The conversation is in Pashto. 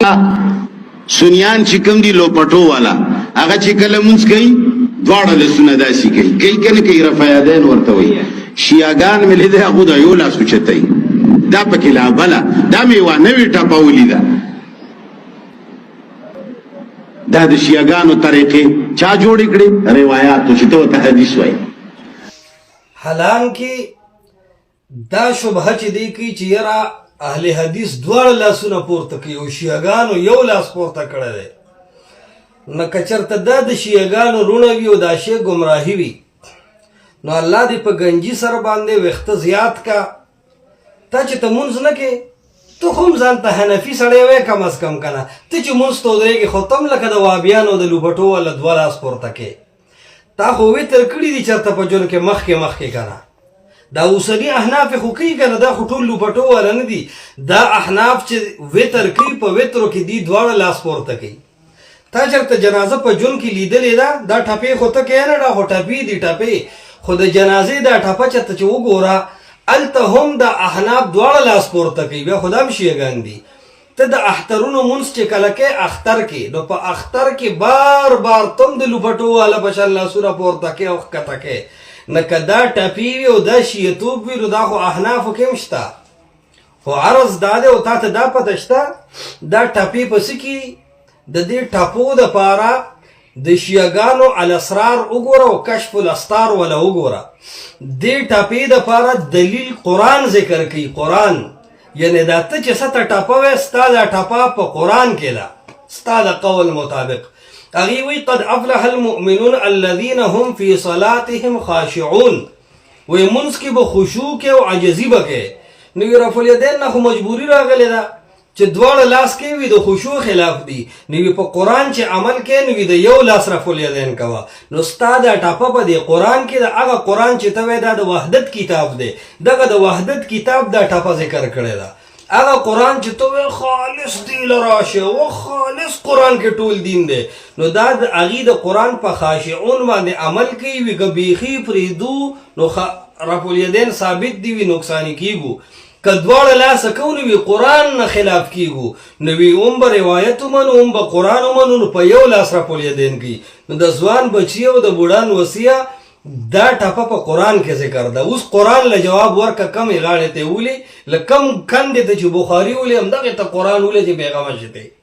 والا سنیان چې کوم دي لوپټو والا هغه چې کله مونږ کوي دواړه لسونه داسې کوي کنه کوي رفع یدین ورته وایي شیعاګان مې لیدل هغه د یو لاس اوچتوي دا پکې لا بله دا مې یوه نوې ټپه ولیده دا د شیعاګانو طریقې چا جوړې کړې روایاتو چې ته ورته حدیث وایي حالانکه دا شبهه چې دی کوي چې یاره اهل حدیث دواړه لاسونه پورته کوي او شیعاګانو یو لاس پورته کړی دی نو که چېرته دا د شیعاګانو رونه وي او دا شی ګمراهي وي نو الله دې په ګنجي سره باندې ویښته زیات کا تا چې ته مونځ نه کې ته خو هم ځان ته حنفي سړی وی کم از کم که نه ته چې مونځ ته ودرېږې خو ته هم لکه د وهابیانو د لوبټو والا دوه لاس پورته کې تا خو وتر کړي دي چېرته په ژوند کې مخکې که نه دا اوسني احناف خو کوي که نه دا خو ټول لوبټو والا نه دي دا احناف چې وتر کوي په وترو کې دي دواړه لاس پورته کوي تا چېرته جنازه په ژوند کې لیدلې ده دا ټپې خو ته کوې نه دا خو ټپې دي ټپې خو د جنازې دا ټپه چېرته چې وګوره هلته هم د احناف دواړه لاس پورته کوي بیا خو دا هم شیعګان دي ته د اخترونو مونځ چې کله کې اختر کې نو په اختر کې بار بار تم د لوبټو والا په شان لاسونه پورته کې او ښکته کې نه که دا ټپې وي او دا شیعتوب وي نو دا خو احنافو کې هم شته خو عرض دا دی او تا ته دا پته شته دا ټپې په څه کې د دې ټپو دپاره د شیعاګانو الاسرار وګوره او کشف الاستار ولا وګوره دې ټپې دپاره دلیل قرآن ذکر کوي قرآن یعنی دا ته چې څه ته ټپه وی ستا دا ټپه په قرآن کې ده ستا د قول مطابق هغې وی قد افلح المؤمنون الذین هم فی صلاتهم خاشعون وی منځ کې به خشوع کې او عجزي به کوې نو وی رفع الیدین نه خو مجبوري راغلې ده چې دواړه لاس کې وي د خشوع خلاف دي نو په قرآن چې عمل کې نو د یو لاس رفع الیدین کوه نو ستا دا ټپه په دې قرآن کې د هغه قرآن چې ته وایې دا د وحدت کتاب دی دغه د وحدت کتاب دا ټپه ذکر کړې ده هغه قرآن چې ته وایې خالص دی له راشه و خالص قرآن کې ټول دین دی نو دا د هغې د قرآن په خاشعون باندې عمل کوي وي که بیخي پرېږدو نو رفع الیدین ثابت دي وي نقصاني کېږو که دواړه لاسه کو نو وي قرآن نه خلاف کېږو نو وي هم به روایت ومنو هم به قرآن ومنو نو په یو لاس رفع الیدین کوي نو د ځوان بچي او د بوډان وصیه دا ټپه په قرآن کې ذکر ده اوس قرآن له جواب ورکه کمې غاړې ته ولې له کم کندې ته چې بخاري ولې همدغې ته قرآن ولې چې بیغمه شي